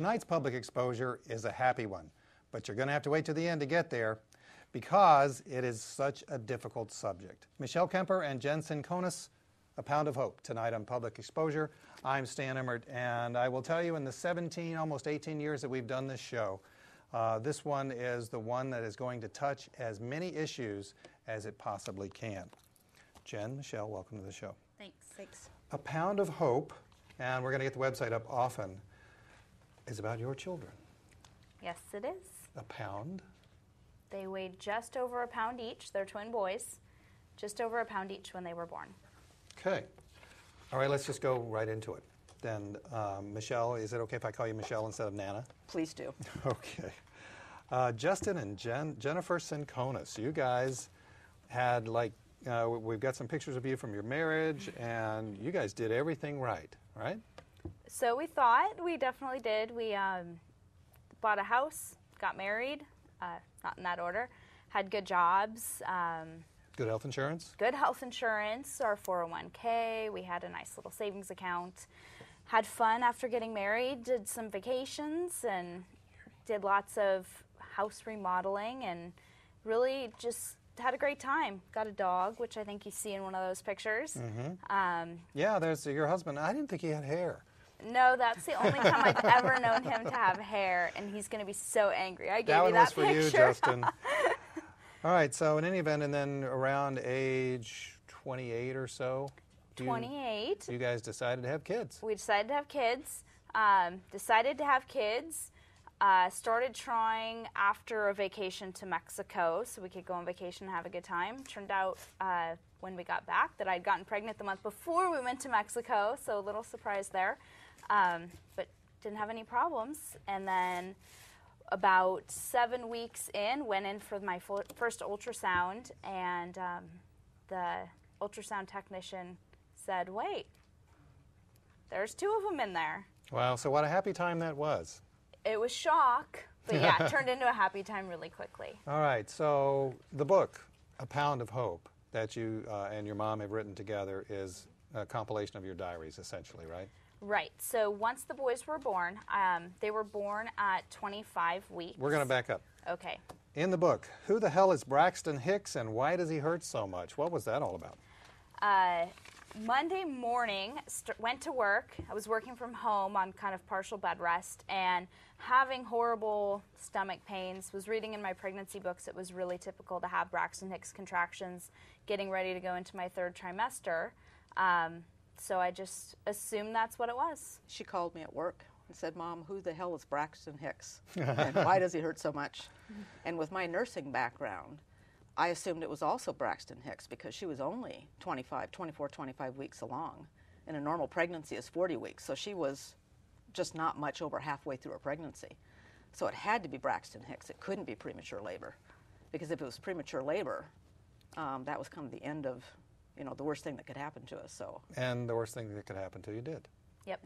tonight's public exposure is a happy one, but you're going to have to wait to the end to get there because it is such a difficult subject. Michele Kemper and Jen Sinconis, A Pound of Hope, tonight on Public Exposure. I'm Stan Emmert, and I will tell you in the 17, almost 18 years that we've done this show, this one is the one that is going to touch as many issues as it possibly can. Jen, Michele, welcome to the show. Thanks. A Pound of Hope, and we're going to get the website up often, is about your children. Yes, it is. A pound. They weighed just over a pound each. They're twin boys. Just over a pound each when they were born. Okay. All right, let's just go right into it. Then, Michele, is it okay if I call you Michele instead of Nana? Please do. Okay. Justin and Jennifer Sinconis, you guys had we've got some pictures of you from your marriage, and you guys did everything right? So we thought. We definitely did. We bought a house, got married, not in that order, had good jobs. Good health insurance? Good health insurance, our 401k. We had a nice little savings account. Had fun after getting married, did some vacations, and did lots of house remodeling, and really just had a great time. Got a dog, which I think you see in one of those pictures. Mm-hmm. Yeah, there's your husband. I didn't think he had hair. No, that's the only time I've ever known him to have hair, and he's going to be so angry. I gave that you one that was for picture. you, Justin. All right, so in any event, and then around age 28 or so, 28. You guys decided to have kids. We decided to have kids. Started trying after a vacation to Mexico so we could go on vacation and have a good time. Turned out when we got back that I'd gotten pregnant the month before we went to Mexico, so a little surprise there. But didn't have any problems. And then about 7 weeks in, went in for my first ultrasound, and the ultrasound technician said, wait, there's 2 of them in there. Wow, so what a happy time that was. It was shock, but yeah, it turned into a happy time really quickly. All right, so the book, A Pound of Hope, that you and your mom have written together is a compilation of your diaries, essentially, right? Right. So once the boys were born, they were born at 25 weeks. We're going to back up. Okay. In the book, who the hell is Braxton Hicks and why does he hurt so much? What was that all about? Monday morning, went to work. I was working from home on kind of partial bed rest and having horrible stomach pains. Was reading in my pregnancy books it was really typical to have Braxton Hicks contractions getting ready to go into my 3rd trimester. So I just assumed that's what it was. She called me at work and said, Mom, who the hell is Braxton Hicks? And why does he hurt so much? And with my nursing background, I assumed it was also Braxton Hicks because she was only 24, 25 weeks along. And a normal pregnancy is 40 weeks, so she was just not much over halfway through her pregnancy. So it had to be Braxton Hicks. It couldn't be premature labor. Because if it was premature labor, that was kind of the end of, the worst thing that could happen to us. So. And the worst thing that could happen to you did. Yep.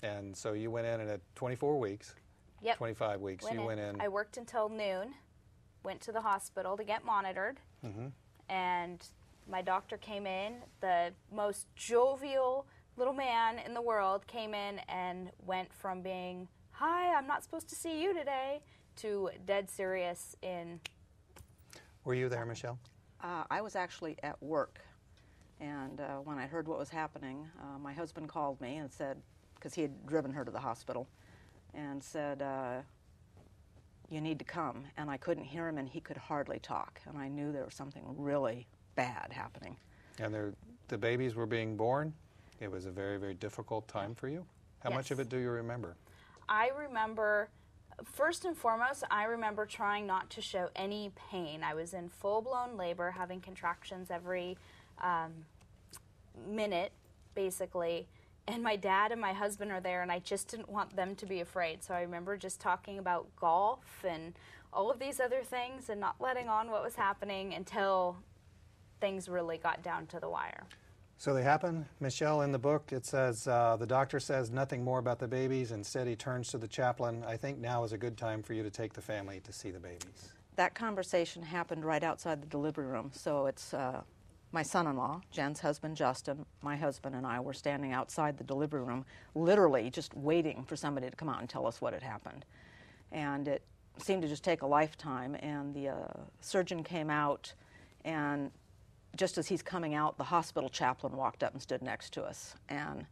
And so you went in and at 24 weeks, yep. 25 weeks, you went in. I worked until noon, went to the hospital to get monitored, and my doctor came in, the most jovial little man in the world came in and went from being, hi, I'm not supposed to see you today, to dead serious in... Were you there, Michele? I was actually at work. And when I heard what was happening, my husband called me and said, because he had driven her to the hospital, and said, you need to come. And I couldn't hear him, and he could hardly talk. And I knew there was something really bad happening. And the babies were being born? It was a very, very difficult time for you? How much of it do you remember? I remember, first and foremost, I remember trying not to show any pain. I was in full-blown labor, having contractions every minute, basically, and my dad and my husband are there, and I just didn't want them to be afraid. So I remember just talking about golf and all of these other things and not letting on what was happening until things really got down to the wire. So they happen. Michele, in the book, it says, the doctor says nothing more about the babies. Instead, he turns to the chaplain. I think now is a good time for you to take the family to see the babies. That conversation happened right outside the delivery room. So it's my son-in-law, Jen's husband, Justin, my husband, and I were standing outside the delivery room, literally just waiting for somebody to come out and tell us what had happened. And it seemed to just take a lifetime, and the surgeon came out, and just as he's coming out, the hospital chaplain walked up and stood next to us. And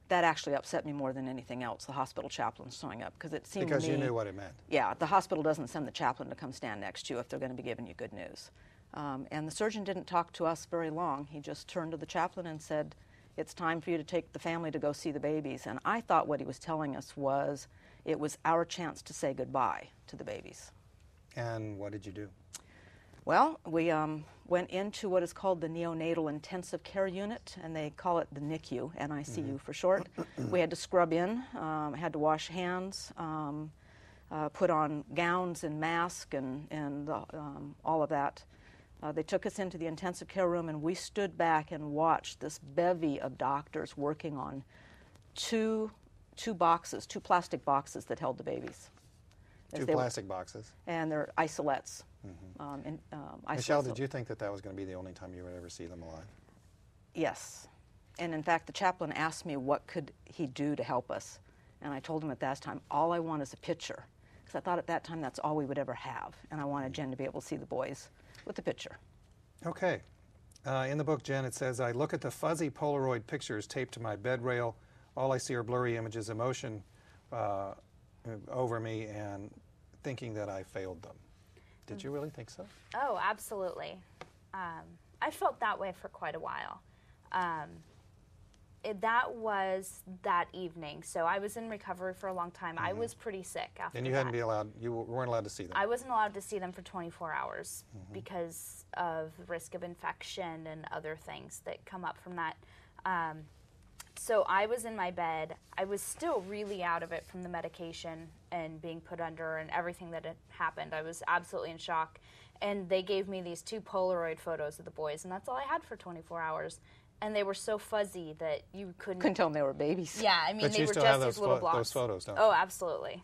that actually upset me more than anything else, the hospital chaplain showing up, because it seemed Because to me, you knew what it meant. Yeah, the hospital doesn't send the chaplain to come stand next to you if they're going to be giving you good news. And the surgeon didn't talk to us very long. He just turned to the chaplain and said, "It's time for you to take the family to go see the babies." And I thought what he was telling us was it was our chance to say goodbye to the babies. And what did you do? Well, we went into what is called the neonatal intensive care unit, and they call it the NICU, N-I-C-U for short. We had to scrub in, had to wash hands, put on gowns and masks and all of that. They took us into the intensive care room, and we stood back and watched this bevy of doctors working on two plastic boxes that held the babies. Two plastic boxes. And they're isolettes. Michele, did you think that that was going to be the only time you would ever see them alive? Yes. And in fact, the chaplain asked me what could he do to help us. And I told him at that time, all I want is a picture. Because I thought at that time that's all we would ever have. And I wanted Jen to be able to see the boys with the picture. Okay. In the book, Jen, it says, "I look at the fuzzy Polaroid pictures taped to my bed rail. All I see are blurry images, emotion over me, and thinking that I failed them." Did you really think so? Oh, absolutely. I felt that way for quite a while. That was that evening. So I was in recovery for a long time. I was pretty sick after that. And you hadn't been allowed, you weren't allowed to see them? I wasn't allowed to see them for 24 hours because of the risk of infection and other things that come up from that. So I was in my bed. I was still really out of it from the medication and being put under and everything that had happened. I was absolutely in shock. And they gave me these 2 Polaroid photos of the boys, and that's all I had for 24 hours. And they were so fuzzy that you couldn't tell them they were babies. Yeah, I mean, but they you were still just have these little blocks. those photos, don't Oh, you? absolutely.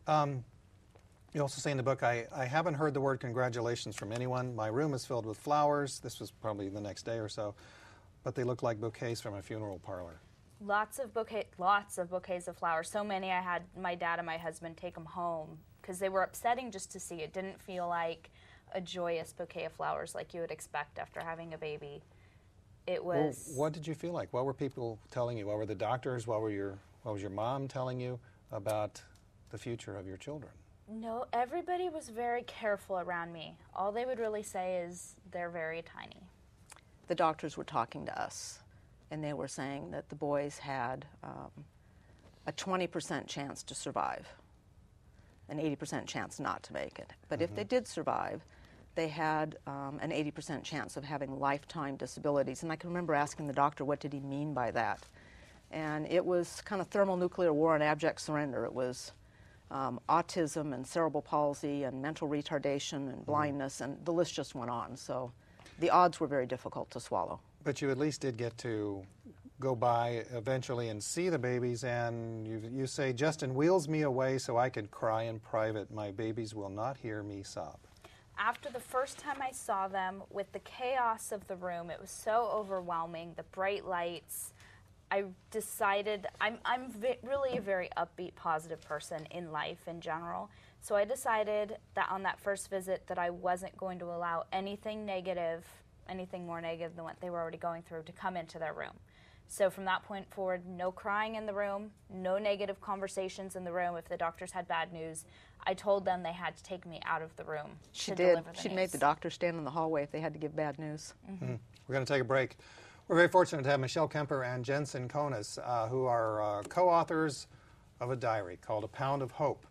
You also say in the book, I haven't heard the word congratulations from anyone. My room is filled with flowers. This was probably the next day or so. But they look like bouquets from a funeral parlor. Lots of bouquets of flowers. So many I had my dad and my husband take them home because they were upsetting just to see. It didn't feel like a joyous bouquet of flowers like you would expect after having a baby. It was... Well, what did you feel like? What were people telling you? What were the doctors? What was your mom telling you about the future of your children? No, everybody was very careful around me. All they would really say is they're very tiny. The doctors were talking to us, and they were saying that the boys had a 20% chance to survive, an 80% chance not to make it. But if they did survive, they had an 80% chance of having lifetime disabilities. And I can remember asking the doctor, what did he mean by that? And it was kind of thermonuclear war and abject surrender. It was autism and cerebral palsy and mental retardation and blindness, and the list just went on. So the odds were very difficult to swallow. But you at least did get to go by eventually and see the babies, and you say, Justin wheels me away so I could cry in private. My babies will not hear me sob. After the first time I saw them, with the chaos of the room, it was so overwhelming, the bright lights, I decided, I'm really a very upbeat, positive person in life in general, so I decided that on that first visit that I wasn't going to allow anything negative, anything more negative than what they were already going through, to come into their room. So from that point forward, no crying in the room, no negative conversations in the room. If the doctors had bad news, I told them they had to take me out of the room to deliver the news. She made the doctor stand in the hallway if they had to give bad news. We're going to take a break. We're very fortunate to have Michele Kemper and Jen Sinconis, who are co-authors of a diary called A Pound of Hope.